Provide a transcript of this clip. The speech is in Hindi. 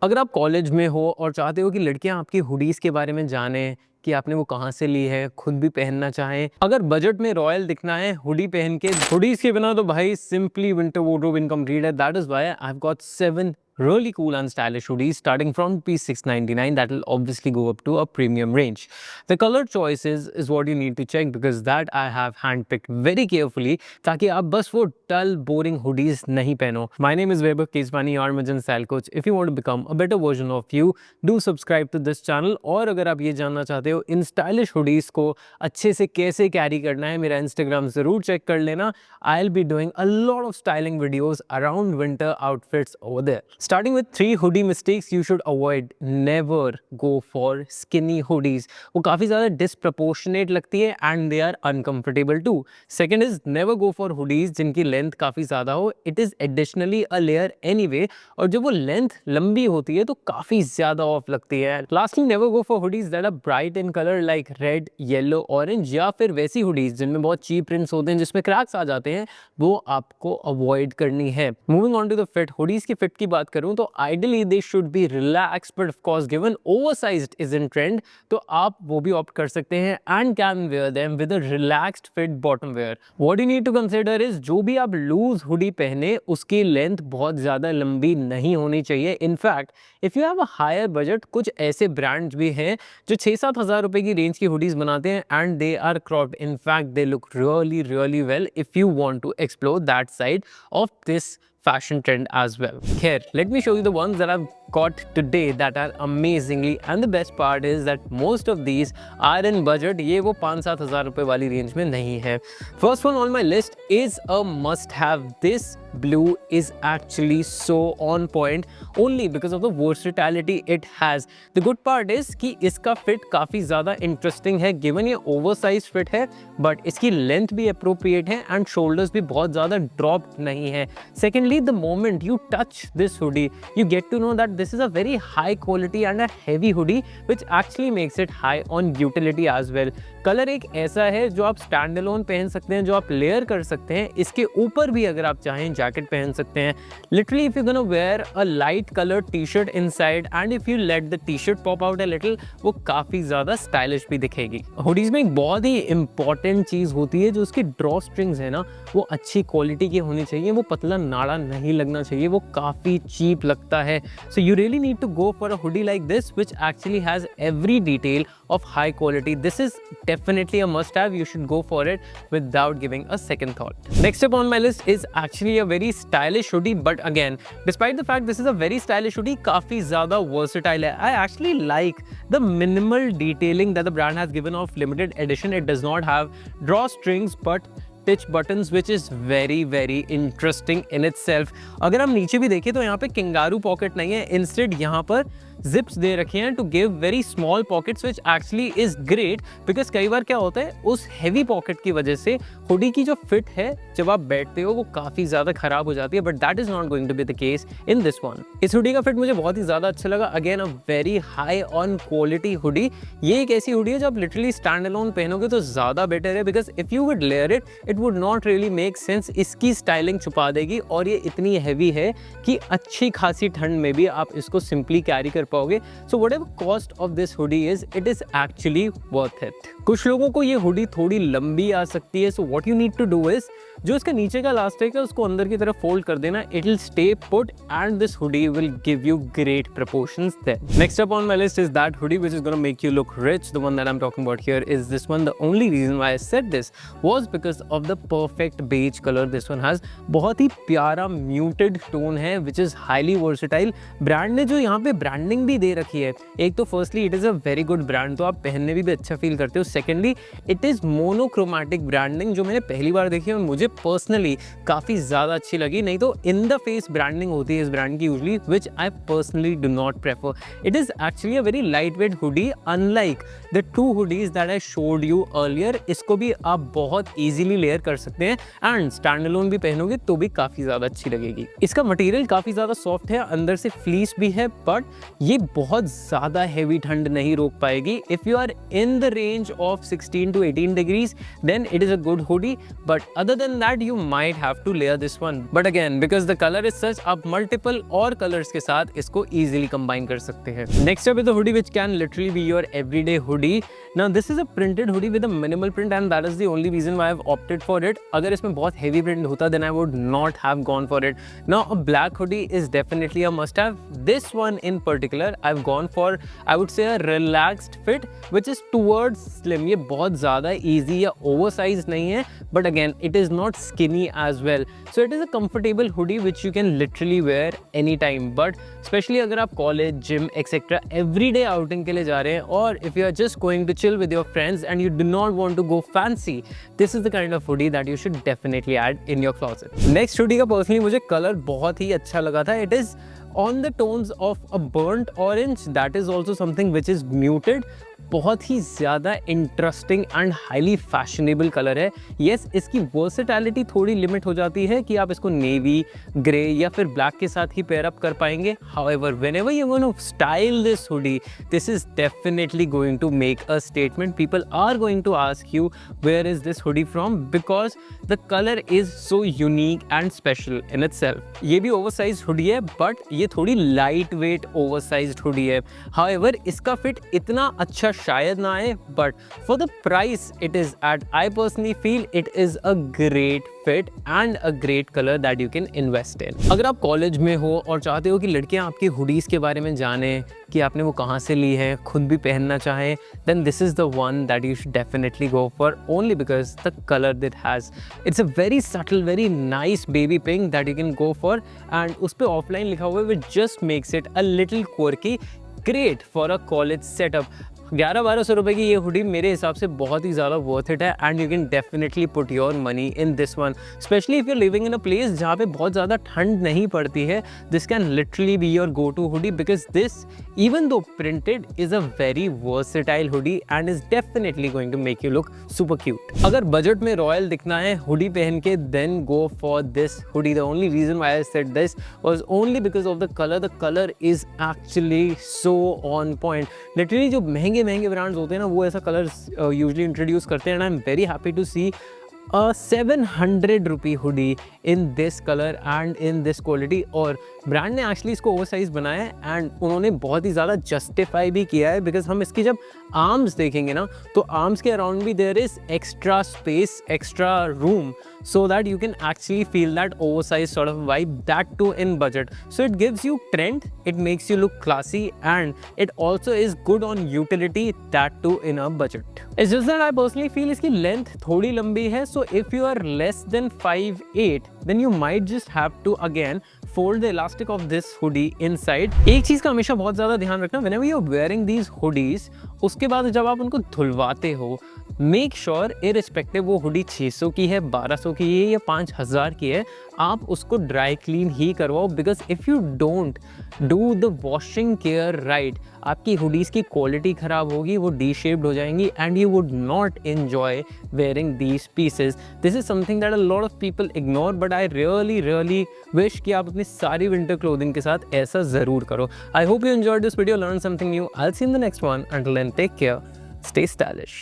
अगर आप कॉलेज में हो और चाहते हो कि लड़कियां आपकी हुडीज़ के बारे में जानें कि आपने वो कहाँ से ली है, खुद भी पहनना चाहें, अगर बजट में रॉयल दिखना है हुडी पहन के, हुडीज़ के बिना तो भाई सिंपली विंटर वार्डरोब इनकम्प्लीट है। That is why I have got 7 really cool and stylish hoodies starting from rupees 699 that will obviously go up to a premium range. The color choices is what you need to check because that I have handpicked very carefully ताकि आप बस वो dull boring hoodies नहीं पहनो. My name is Vaibhav Keswani, your Armajan Style Coach. If you want to become a better version of you, do subscribe to this channel. और अगर आप ये जानना चाहते हो इन stylish hoodies को अच्छे से कैसे कैरी करना है, मेरा Instagram ज़रूर चेक कर लेना. I'll be doing a lot of styling videos around winter outfits over there. Starting with 3 hoodie mistakes you should avoid. Never go for skinny hoodies. वो काफ़ी ज़्यादा disproportionate लगती है and they are uncomfortable too. Second is never go for hoodies जिनकी length काफ़ी ज़्यादा हो. It is additionally a layer anyway. और जब वो length लंबी होती है तो काफ़ी ज़्यादा off लगती है. Lastly, never go for hoodies that are bright in color like red, yellow, orange या फिर वैसी hoodies जिनमें बहुत cheap prints होते हैं जिसमें cracks आ जाते हैं, वो आपको avoid करनी है. Moving on to the fit. Hoodies की fit की बात करूं तो ideally they should be relaxed, but of course given oversized is in trend तो आप वो भी opt कर सकते हैं and can wear them with a relaxed fit bottom wear. What you need to consider is जो भी आप loose hoodie पहने उसकी length बहुत ज़्यादा लंबी नहीं होनी चाहिए. In fact, if you have a higher budget, कुछ ऐसे brands भी हैं जो 6-7 हज़ार रुपए की रेंज की hoodies बनाते हैं and they are cropped. In fact, they look really well if you want to explore that side of this fashion trend as well. Here, let me show you the ones that I've got today that are amazingly, and the best part is that most of these are in budget. ये वो 5-7 हज़ार रुपए वाली रेंज में नहीं है. First one on my list is a must have. This blue is actually so on point only because of the versatility it has. The good part is कि इसका fit काफ़ी ज़्यादा interesting है given ये oversized fit है but इसकी length भी appropriate है and shoulders भी बहुत ज़्यादा dropped नहीं है. Secondly, the moment you touch this hoodie, you get to know that this is a very high quality and a heavy hoodie which actually makes it high on utility as well. Colour एक ऐसा है जो आप स्टैंड अलोन पहन सकते हैं, जो आप लेयर कर सकते हैं. इसके ऊपर भी अगर आप चाहें जैकेट पहन सकते हैं. Literally if you gonna wear a light colour T shirt inside and if you let the T shirt pop out a little, वो काफ़ी ज़्यादा स्टाइलिश भी दिखेगी. हुडीज़ में एक बहुत ही इंपॉर्टेंट चीज़ होती है जो उसकी ड्रॉ स्ट्रिंग्स है ना, वो अच्छी क्वालिटी की होनी चाहिए. वो पतला नाड़ा नहीं लगना चाहिए, वो काफ़ी चीप लगता है. So you really need to go for a hoodie like this which actually has every detail of high quality. This is definitely a must have. You should go for it without giving a second thought. Next up on my list is actually a very stylish hoodie, but again, despite the fact this is a very stylish hoodie, काफ़ी ज़्यादा versatile है. I actually like the minimal detailing that the brand has given of limited edition. It does not have drawstrings but stitch buttons which is very interesting in itself. अगर हम नीचे भी देखें तो यहाँ पे किंगारू पॉकेट नहीं है, इंस्टेड यहाँ पर जिप्स दे रखे हैं to give very small pockets which actually is great because कई बार क्या होता है उस हैवी पॉकेट की वजह से हुडी की जो फिट है जब आप बैठते हो वो काफ़ी ज़्यादा खराब हो जाती है, but that is not going to be the case in this one. इस हुडी का फिट मुझे बहुत ही ज़्यादा अच्छा लगा. Again a very high on quality hoodie. ये एक ऐसी हुडी है जो आप लिटरली स्टैंड अलोन पहनोगे तो ज़्यादा बेटर है because if you would layer it would not really make sense. इसकी स्टाइलिंग छुपा देगी और ये इतनी हैवी है कि अच्छी खासी ठंड में भी आप इसको सिंपली कैरी कर पाओगे. So whatever cost of this hoodie is, it is actually worth it. कुछ लोगों को ये हुडी थोड़ी लंबी आ सकती है, so what you need to do is जो इसका नीचे का इलास्टिक है उसको अंदर की तरफ फोल्ड कर देना. It will stay put and this hoodie will give you great proportions there. Next up on my list is that hoodie which is going to make you look rich. The one that I'm talking about here is this one. The only reason why I said this was because of the perfect beige color this one has. बहुत ही प्यारा muted tone है which is highly versatile. Brand ने जो यहाँ पे ब्रांडिंग भी दे रखी है, एक तो firstly it is a very good brand तो आप पहनने भी अच्छा फील करते हो. Secondly it is monochromatic branding जो मैंने पहली बार देखी है और मुझे पर्सनली काफ़ी ज़्यादा अच्छी लगी. नहीं तो इन द फेस ब्रांडिंग होती है इस ब्रांड की usually which I personally do not prefer. It is actually a very light weight hoodie unlike the 2 hoodies that I showed you earlier. इसको भी आप बहुत ईजिली लेयर कर सकते हैं एंड स्टैंड अलोन भी पहनोगे तो भी काफ़ी ज़्यादा अच्छी लगेगी. इसका मटेरियल काफ़ी ज़्यादा सॉफ्ट है, अंदर से फ्लीस भी है, बट ये बहुत ज़्यादा हैवी ठंड नहीं रोक पाएगी. If you are in the range of 16 to 18 degrees then it is a good hoodie, but other than than that you might have to layer this one, but again because the color is such, आप multiple और colors के साथ इसको easily combine कर सकते हैं. Next up is the hoodie which can literally be your everyday hoodie. Now this is a printed hoodie with a minimal print and that is the only reason why I've opted for it. अगर इसमें बहुत heavy print होता then I would not have gone for it. Now a black hoodie is definitely a must have. This one in particular I've gone for, I would say, a relaxed fit which is towards slim. ये बहुत ज़्यादा easy या oversized नहीं है, but again it is not skinny as well. So it is a comfortable hoodie which you can literally wear anytime. But especially अगर आप college, gym, etc. everyday outing के लिए जा रहे हैं, और if you are just going to chill with your friends and you do not want to go fancy, this is the kind of hoodie that you should definitely add in your closet. Next hoodie का personally मुझे color बहुत ही अच्छा लगा था. It is on the tones of a burnt orange. That is also something which is muted. बहुत ही ज़्यादा interesting and highly fashionable colour है. येस, इसकी वर्सेटैलिटी थोड़ी लिमिट हो जाती है कि आप इसको नेवी, ग्रे या फिर ब्लैक के साथ ही पेयर अप कर पाएंगे. However whenever you want to style this hoodie, this is definitely going to make a statement. People are going to ask you where is this hoodie from, because the colour is so unique and special in itself. ये भी ओवरसाइज हुडी है, बट ये थोड़ी लाइट वेट ओवरसाइज हुडी है. हाउएवर इसका फिट इतना अच्छा शायद ना आए, but for the price it is at, I personally feel it is a great fit and a great colour that you can invest in. अगर आप कॉलेज में हो और चाहते हो कि लड़कियां आपकी हुडीज के बारे में जाने कि आपने वो कहाँ से ली है, खुद भी पहनना चाहें, then this is the one that you should definitely go for, only because the color that has, it's a very subtle, very nice baby pink that you can go for, and उस पे ऑफलाइन लिखा हुआ है which just makes it a little quirky, great for a college setup. 1100-1200 रुपए की ये हुडी मेरे हिसाब से बहुत ही ज़्यादा वर्थ इट है, and you can definitely put your money in this one, especially if you living in a place जहाँ पे बहुत ज़्यादा ठंड नहीं पड़ती है. This can literally be your go to hoodie, because this even though printed is a very versatile hoodie and is definitely going to make you look super cute. अगर बजट में रॉयल दिखना है हुडी पहन के, then go for this hoodie. The only reason why I said this was only because of the colour. The colour is actually so on point. Literally जो महंगे ब्रांड्स होते हैं ना, वो ऐसा कलर यूजुअली इंट्रोड्यूस करते हैं, and I am very happy to see a 700 rupee hoodie in this color and in this quality. और ब्रांड ने एक्चुअली इसको ओवरसाइज बनाया है एंड उन्होंने बहुत ही ज़्यादा जस्टिफाई भी किया है, बिकॉज हम इसकी जब आर्म्स देखेंगे ना, तो आर्म्स के अराउंड भी there is extra space, extra room, so that you can actually feel that oversized sort of vibe, that too in budget. So it gives you trend, it makes you look classy, and it also is good on utility, that too in a budget. It's just that I personally feel इसकी length थोड़ी लंबी है, so if you are less than 5'8", then you might just have to again fold the elastic of this hoodie inside. एक चीज़ का हमेशा बहुत ज़्यादा ध्यान रखना, whenever you are wearing these hoodies, उसके बाद जब आप उनको धुलवाते हो, मेक श्योर इररिस्पेक्टिव वो हुडी 600 की है, 1200 की है या 5000 की है, आप उसको ड्राई क्लीन ही करवाओ. Because if you don't do the washing care right, आपकी हुडीज़ की क्वालिटी ख़राब होगी, वो डी शेप्ड हो जाएंगी, and you would not enjoy wearing these pieces. This is something that a lot of people ignore, but I really wish कि आप अपनी सारी विंटर क्लोथिंग के साथ ऐसा ज़रूर करो. I hope you enjoyed this video, learn something new. I will see in the next one. Until then take care, stay stylish.